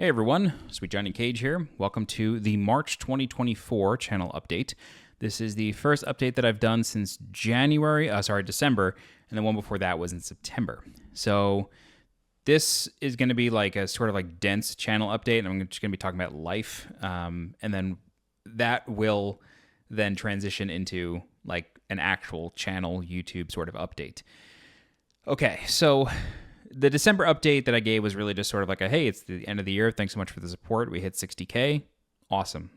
Hey everyone, Sweet Johnny Cage here. Welcome to the March 2024 channel update. This is the first update that I've done since December, and the one before that was in September. So this is going to be like a sort of like dense channel update, and I'm just going to be talking about life, and then that will then transition into like an actual channel YouTube sort of update. Okay, so the December update that I gave was really just sort of like a, hey, it's the end of the year. Thanks so much for the support. We hit 60K. Awesome.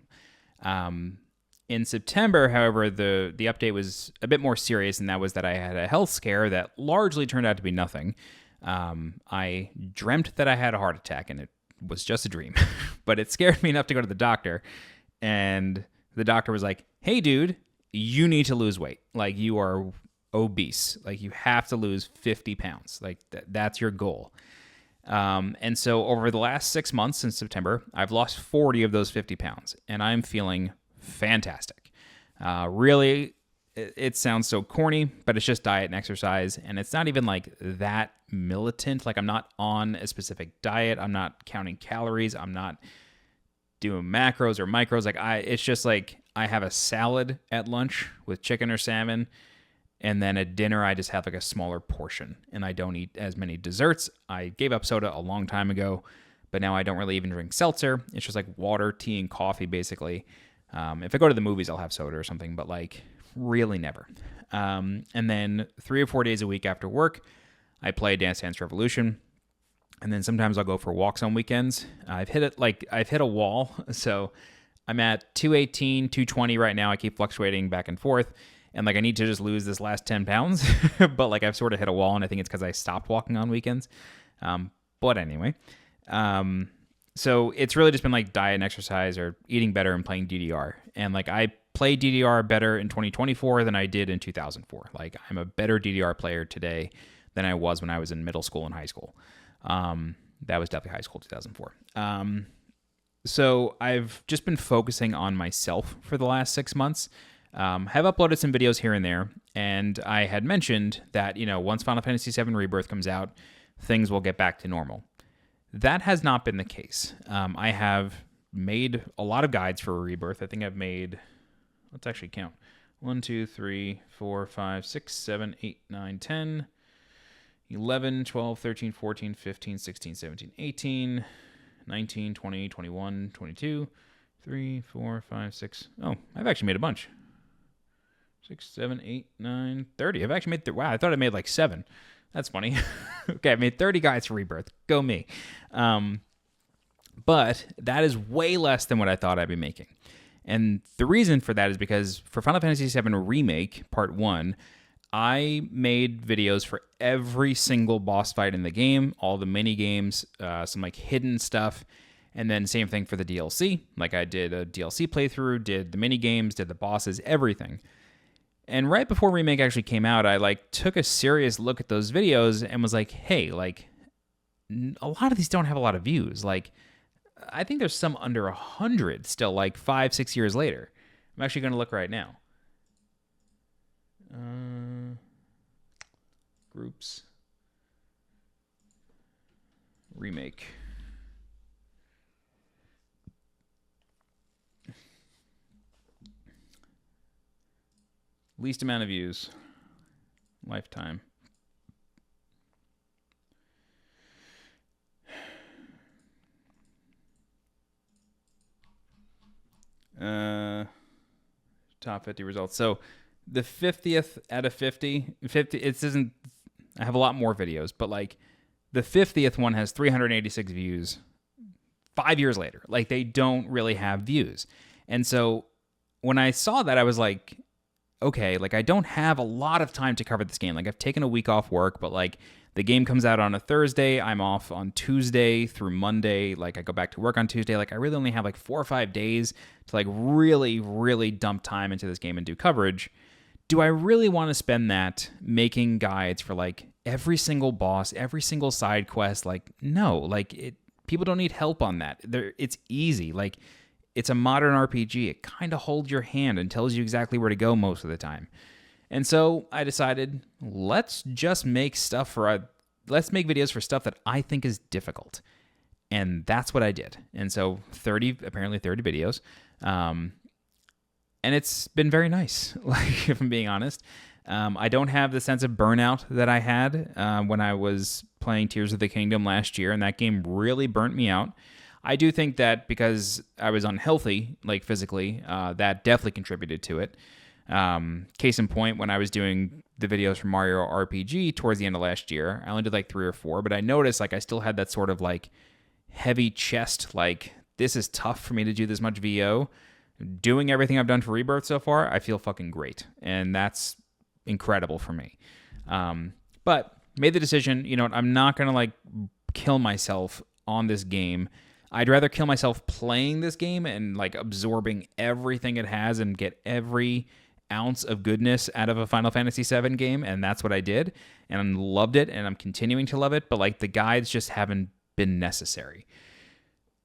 In September, however, the update was a bit more serious, and that was that I had a health scare that largely turned out to be nothing. I dreamt that I had a heart attack, and it was just a dream. But it scared me enough to go to the doctor, and the doctor was like, hey, dude, you need to lose weight. Like, you are obese. Like, you have to lose 50 pounds. Like, that's your goal. And so over the last 6 months since September, I've lost 40 of those 50 pounds, and I'm feeling fantastic. Really, it sounds so corny, but it's just diet and exercise, and it's not even like that militant. Like, I'm not on a specific diet. I'm not counting calories. I'm not doing macros or micros. Like, it's just like I have a salad at lunch with chicken or salmon, and then at dinner, I just have like a smaller portion, and I don't eat as many desserts. I gave up soda a long time ago, but now I don't really even drink seltzer. It's just like water, tea, and coffee, basically. If I go to the movies, I'll have soda or something, but like really never. And then 3 or 4 days a week after work, I play Dance Dance Revolution, and then sometimes I'll go for walks on weekends. I've hit a wall, so I'm at 218, 220 right now. I keep fluctuating back and forth. And like I need to just lose this last 10 pounds, but like I've sort of hit a wall, and I think it's because I stopped walking on weekends. But anyway, so it's really just been like diet and exercise or eating better and playing DDR. And like I play DDR better in 2024 than I did in 2004. Like I'm a better DDR player today than I was when I was in middle school and high school. That was definitely high school, 2004. So I've just been focusing on myself for the last 6 months. Have uploaded some videos here and there, and I had mentioned that, once Final Fantasy VII Rebirth comes out, things will get back to normal. That has not been the case. I have made a lot of guides for Rebirth. I think I've made, let's actually count, 1, 2, 3, 4, 5, 6, 7, 8, 9, 10, 11, 12, 13, 14, 15, 16, 17, 18, 19, 20, 21, 22, 3, 4, 5, 6. Oh, I've actually made a bunch. 6, 7, 8, 9, 30. I've actually made, wow, I thought I made like 7. That's funny. Okay, I made 30 guides for Rebirth. Go me. But that is way less than what I thought I'd be making. And the reason for that is because for Final Fantasy VII Remake Part 1, I made videos for every single boss fight in the game, all the mini games, some like hidden stuff, and then same thing for the DLC. Like I did a DLC playthrough, did the mini games, did the bosses, everything. And right before Remake actually came out, I like took a serious look at those videos and was like, hey, like a lot of these don't have a lot of views. Like I think there's some under 100 still, like 5-6 years later. I'm actually going to look right now. Groups. Remake. Least amount of views. Lifetime. Top 50 results. So the 50th out of 50, it isn't, I have a lot more videos, but like the 50th one has 386 views 5 years later. Like they don't really have views. And so when I saw that, I was like, okay, like I don't have a lot of time to cover this game. Like I've taken a week off work, but like the game comes out on a Thursday. I'm off on Tuesday through Monday. Like I go back to work on Tuesday. Like I really only have like 4 or 5 days to like really, really dump time into this game and do coverage. Do I really want to spend that making guides for like every single boss, every single side quest? Like no, like people don't need help on that. It's easy. Like it's a modern RPG. It kind of holds your hand and tells you exactly where to go most of the time. And so I decided, let's just make videos for stuff that I think is difficult. And that's what I did. And so apparently 30 videos. And it's been very nice, like, if I'm being honest. I don't have the sense of burnout that I had when I was playing Tears of the Kingdom last year, and that game really burnt me out. I do think that because I was unhealthy, like physically, that definitely contributed to it. Case in point, when I was doing the videos for Mario RPG towards the end of last year, I only did like 3 or 4, but I noticed like I still had that sort of like heavy chest, like, this is tough for me to do this much VO. Doing everything I've done for Rebirth so far, I feel fucking great. And that's incredible for me. But made the decision, you know what, I'm not going to like kill myself on this game. I'd rather kill myself playing this game and like absorbing everything it has and get every ounce of goodness out of a Final Fantasy VII game. And that's what I did. And I loved it. And I'm continuing to love it. But like the guides just haven't been necessary.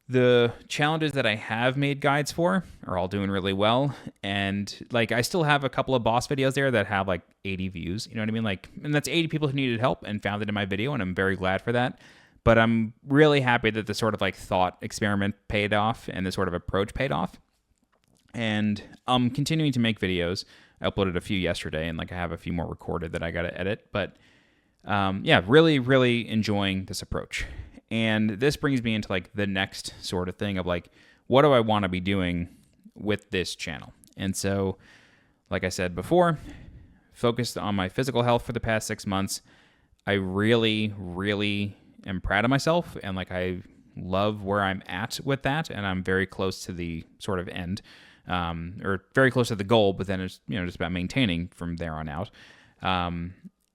The challenges that I have made guides for are all doing really well. And like I still have a couple of boss videos there that have like 80 views. You know what I mean? Like, and that's 80 people who needed help and found it in my video, and I'm very glad for that. But I'm really happy that the sort of like thought experiment paid off and the sort of approach paid off. And I'm continuing to make videos. I uploaded a few yesterday, and like I have a few more recorded that I got to edit. But yeah, really, really enjoying this approach. And this brings me into like the next sort of thing of like, what do I want to be doing with this channel? And so, like I said before, focused on my physical health for the past 6 months. I really, really am proud of myself, and like I love where I'm at with that, and I'm very close to the sort of end, or very close to the goal, but then it's, you know, just about maintaining from there on out.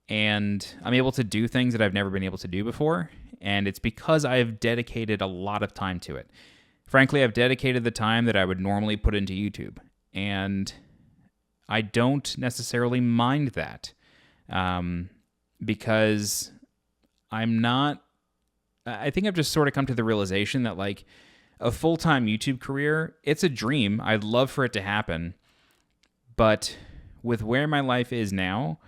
And I'm able to do things that I've never been able to do before, and it's because I've dedicated a lot of time to it. Frankly, I've dedicated the time that I would normally put into YouTube, and I don't necessarily mind that, because I think I've just sort of come to the realization that like a full-time YouTube career, it's a dream. I'd love for it to happen, but with where my life is now,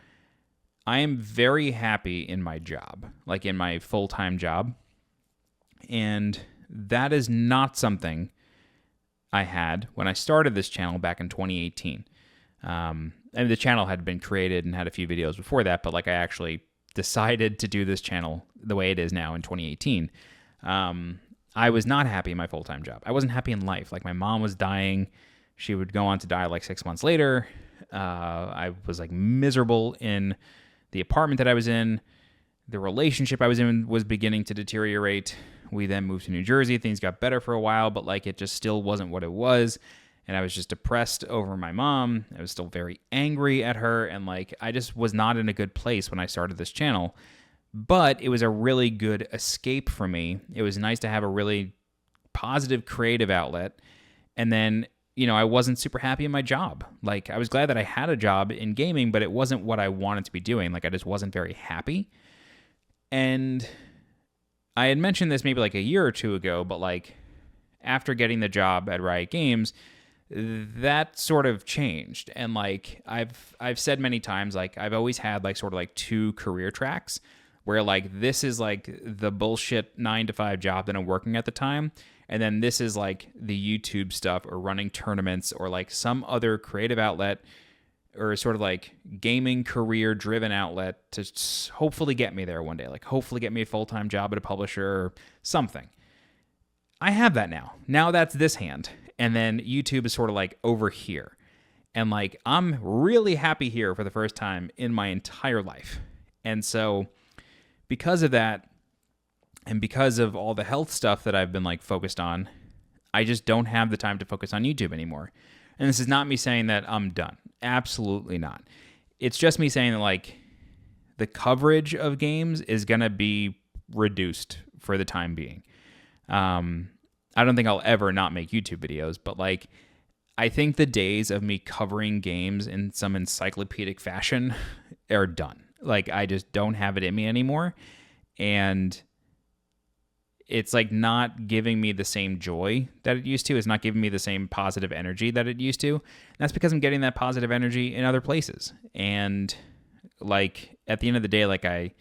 I am very happy in my job, like in my full-time job. And that is not something I had when I started this channel back in 2018. And the channel had been created and had a few videos before that, but like I actually decided to do this channel the way it is now in 2018. I was not happy in my full-time job. I wasn't happy in life. Like my mom was dying. She would go on to die like 6 months later. I was like miserable in the apartment that I was in. The relationship I was in was beginning to deteriorate. We then moved to New Jersey. Things got better for a while, but like it just still wasn't what it was. And I was just depressed over my mom. I was still very angry at her. And like, I just was not in a good place when I started this channel. But it was a really good escape for me. It was nice to have a really positive creative outlet. And then, you know, I wasn't super happy in my job. Like, I was glad that I had a job in gaming, but it wasn't what I wanted to be doing. Like, I just wasn't very happy. And I had mentioned this maybe like a year or two ago, but like, after getting the job at Riot Games, that sort of changed. And like, I've said many times, like, I've always had like sort of like 2 career tracks where like, this is like the bullshit 9-to-5 job that I'm working at the time. And then this is like the YouTube stuff or running tournaments or like some other creative outlet or sort of like gaming career driven outlet to hopefully get me there one day. Like hopefully get me a full-time job at a publisher or something. I have that now. Now that's this hand. And then YouTube is sort of like over here. And like, I'm really happy here for the first time in my entire life. And so because of that, and because of all the health stuff that I've been like focused on, I just don't have the time to focus on YouTube anymore. And this is not me saying that I'm done. Absolutely not. It's just me saying that like the coverage of games is going to be reduced for the time being. I don't think I'll ever not make YouTube videos, but like I think the days of me covering games in some encyclopedic fashion are done. Like I just don't have it in me anymore. And it's like not giving me the same joy that it used to. It's not giving me the same positive energy that it used to. And that's because I'm getting that positive energy in other places. And like at the end of the day, like I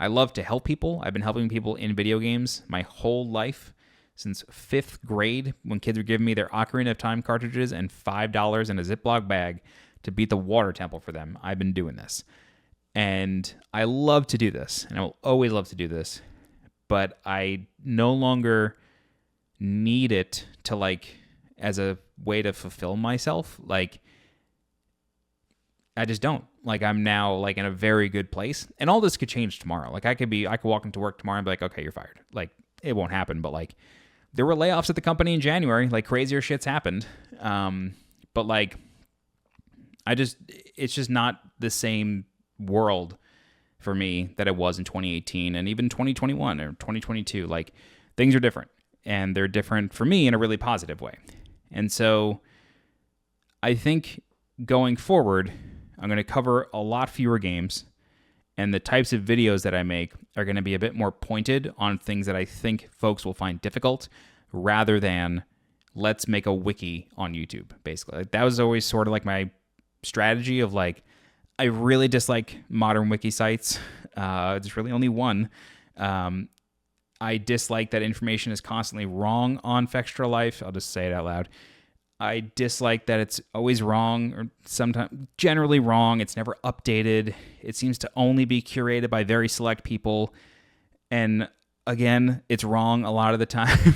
love to help people. I've been helping people in video games my whole life. since 5th grade when kids were giving me their Ocarina of Time cartridges and $5 in a Ziploc bag to beat the water temple for them. I've been doing this. And I love to do this, and I will always love to do this, but I no longer need it to, like, as a way to fulfill myself. Like, I just don't. Like, I'm now, like, in a very good place, and all this could change tomorrow. Like, I could walk into work tomorrow and be like, okay, you're fired. Like, it won't happen, but, like, there were layoffs at the company in January. Like, crazier shit's happened. But, like, it's just not the same world for me that it was in 2018 and even 2021 or 2022. Like, things are different, and they're different for me in a really positive way. And so I think going forward, I'm going to cover a lot fewer games, and the types of videos that I make are going to be a bit more pointed on things that I think folks will find difficult, rather than let's make a wiki on YouTube, basically. Like, that was always sort of like my strategy of, like, I really dislike modern wiki sites. There's really only one. I dislike that information is constantly wrong on Fextra Life. I'll just say it out loud. I dislike that it's always wrong, or sometimes generally wrong. It's never updated. It seems to only be curated by very select people. And again, it's wrong a lot of the time.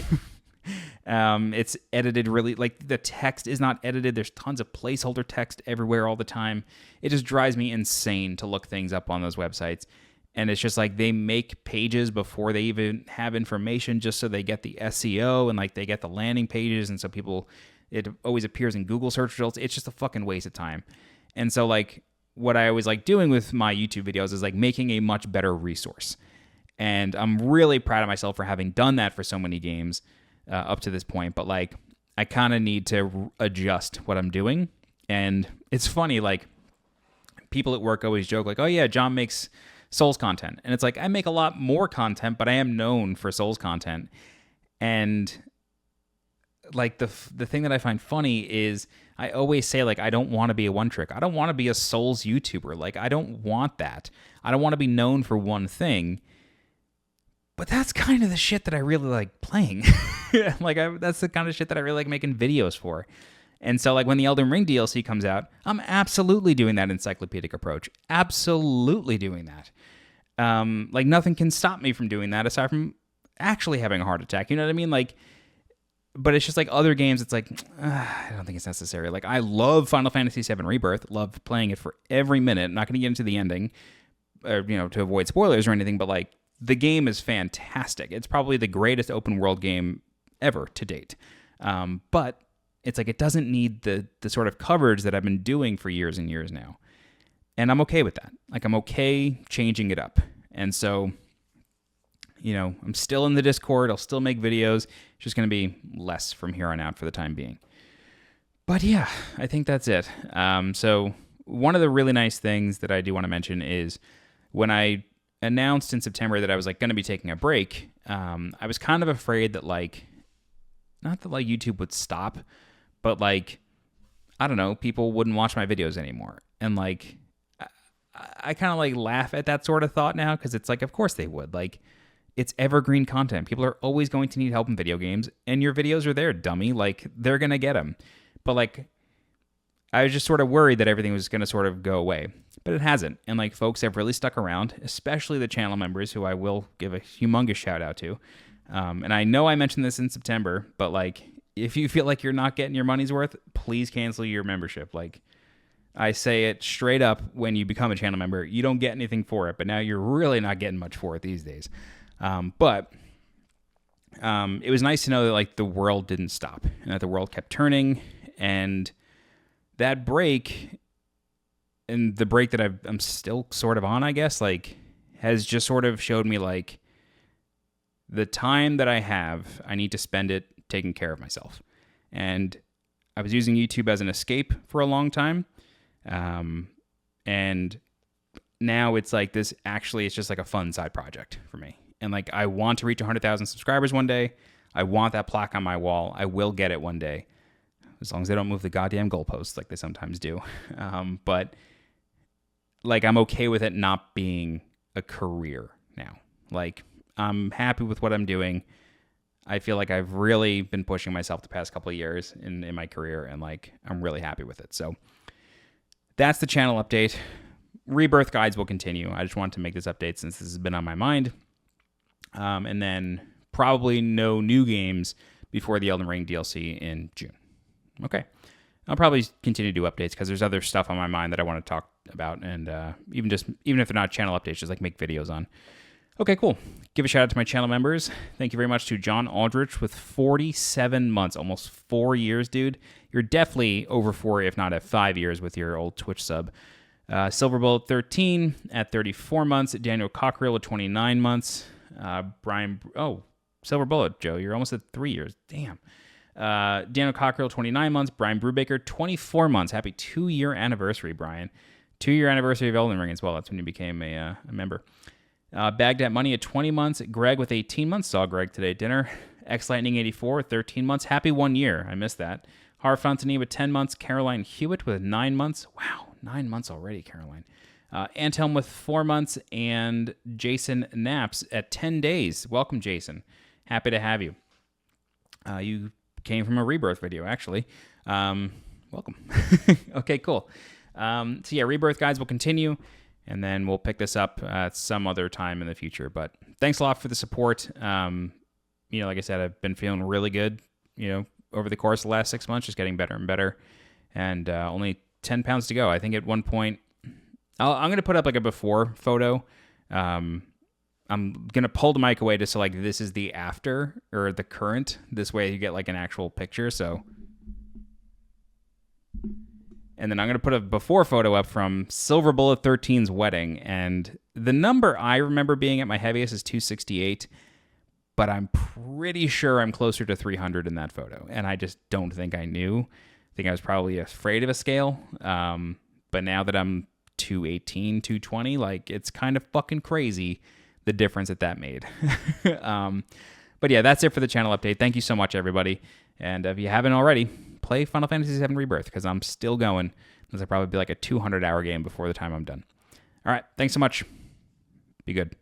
It's edited really, like, the text is not edited. There's tons of placeholder text everywhere all the time. It just drives me insane to look things up on those websites. And it's just like they make pages before they even have information just so they get the SEO and, like, they get the landing pages. And so it always appears in Google search results. It's just a fucking waste of time. And so, like, what I always like doing with my YouTube videos is, like, making a much better resource. And I'm really proud of myself for having done that for so many games up to this point. But, like, I kind of need to adjust what I'm doing. And it's funny, like, people at work always joke, like, oh yeah, John makes Souls content. And it's like, I make a lot more content, but I am known for Souls content. And, like, the thing that I find funny is I always say, like, I don't want to be a one trick. I don't want to be a Souls YouTuber. Like, I don't want that. I don't want to be known for one thing. But that's kind of the shit that I really like playing. Like, that's the kind of shit that I really like making videos for. And so, like, when the Elden Ring DLC comes out, I'm absolutely doing that encyclopedic approach. Absolutely doing that. Like, nothing can stop me from doing that aside from actually having a heart attack. You know what I mean? Like, but it's just like other games, it's like, I don't think it's necessary. Like, I love Final Fantasy VII Rebirth. Love playing it for every minute. I'm not going to get into the ending, or, you know, to avoid spoilers or anything, but, like, the game is fantastic. It's probably the greatest open world game ever to date. But it's like, it doesn't need the sort of coverage that I've been doing for years and years now. And I'm okay with that. Like, I'm okay changing it up. And so, you know, I'm still in the Discord. I'll still make videos. It's just going to be less from here on out for the time being. But yeah, I think that's it. So one of the really nice things that I do want to mention is when I announced in September that I was, like, going to be taking a break, I was kind of afraid that, like, not that, like, YouTube would stop, but, like, I don't know, people wouldn't watch my videos anymore. And, like, I kind of, like, laugh at that sort of thought now, because it's like, of course they would. Like, it's evergreen content. People are always going to need help in video games, and your videos are there, dummy. Like, they're going to get them. But, like, I was just sort of worried that everything was going to sort of go away. But it hasn't. And, like, folks have really stuck around, especially the channel members, who I will give a humongous shout out to. And I know I mentioned this in September, but, like, if you feel like you're not getting your money's worth, please cancel your membership. Like, I say it straight up, when you become a channel member, you don't get anything for it, but now you're really not getting much for it these days. But it was nice to know that, like, the world didn't stop and that the world kept turning, and that break, and the break that I'm still sort of on, I guess, like, has just sort of showed me, like, the time that I have, I need to spend it taking care of myself. And I was using YouTube as an escape for a long time. And now it's like this, actually, it's just like a fun side project for me. And, like, I want to reach 100,000 subscribers one day. I want that plaque on my wall. I will get it one day, as long as they don't move the goddamn goalposts like they sometimes do. But, like, I'm okay with it not being a career now. Like, I'm happy with what I'm doing. I feel like I've really been pushing myself the past couple of years in my career, and like I'm really happy with it. So that's the channel update. Rebirth guides will continue. I just wanted to make this update since this has been on my mind. And then probably no new games before the Elden Ring DLC in June. Okay. I'll probably continue to do updates because there's other stuff on my mind that I want to talk about, and even if they're not channel updates, just like make videos on. Okay, cool. Give a shout out to my channel members. Thank you very much to John Aldrich with 47 months, almost 4 years, dude. You're definitely over 4, if not at 5 years with your old Twitch sub. Silver Bullet 13 at 34 months. Daniel Cockerill at 29 months. Silver Bullet, Joe, you're almost at 3 years. Damn. Daniel Cockerill, 29 months. Brian Brubaker, 24 months. Happy 2-year anniversary, Brian. 2-year anniversary of Elden Ring as well. That's when you became a member. Baghdad Money at 20 months. Greg with 18 months. Saw Greg today at dinner. X Lightning 84, 13 months. Happy 1 year. I missed that. Har Fontany with 10 months. Caroline Hewitt with 9 months. Wow, 9 months already, Caroline. Antelm with 4 months. And Jason Naps at 10 days. Welcome, Jason. Happy to have you. You came from a Rebirth video, actually. Welcome. Okay, cool. So yeah, Rebirth guides will continue, and then we'll pick this up at some other time in the future. But thanks a lot for the support. Like I said, I've been feeling really good, over the course of the last 6 months, just getting better and better. And only 10 pounds to go. I think at one point, I'm going to put up like a before photo. I'm going to pull the mic away just so like this is the after or the current. This way you get like an actual picture. So, and then I'm going to put a before photo up from Silver Bullet 13's wedding. And the number I remember being at my heaviest is 268, but I'm pretty sure I'm closer to 300 in that photo. And I just don't think I knew. I think I was probably afraid of a scale. But now that I'm 218, 220, like it's kind of fucking crazy the difference that made. But yeah, that's it for the channel update. Thank you so much, everybody. And if you haven't already, play Final Fantasy VII Rebirth because I'm still going. This will probably be like a 200-hour game before the time I'm done. All right, thanks so much. Be good.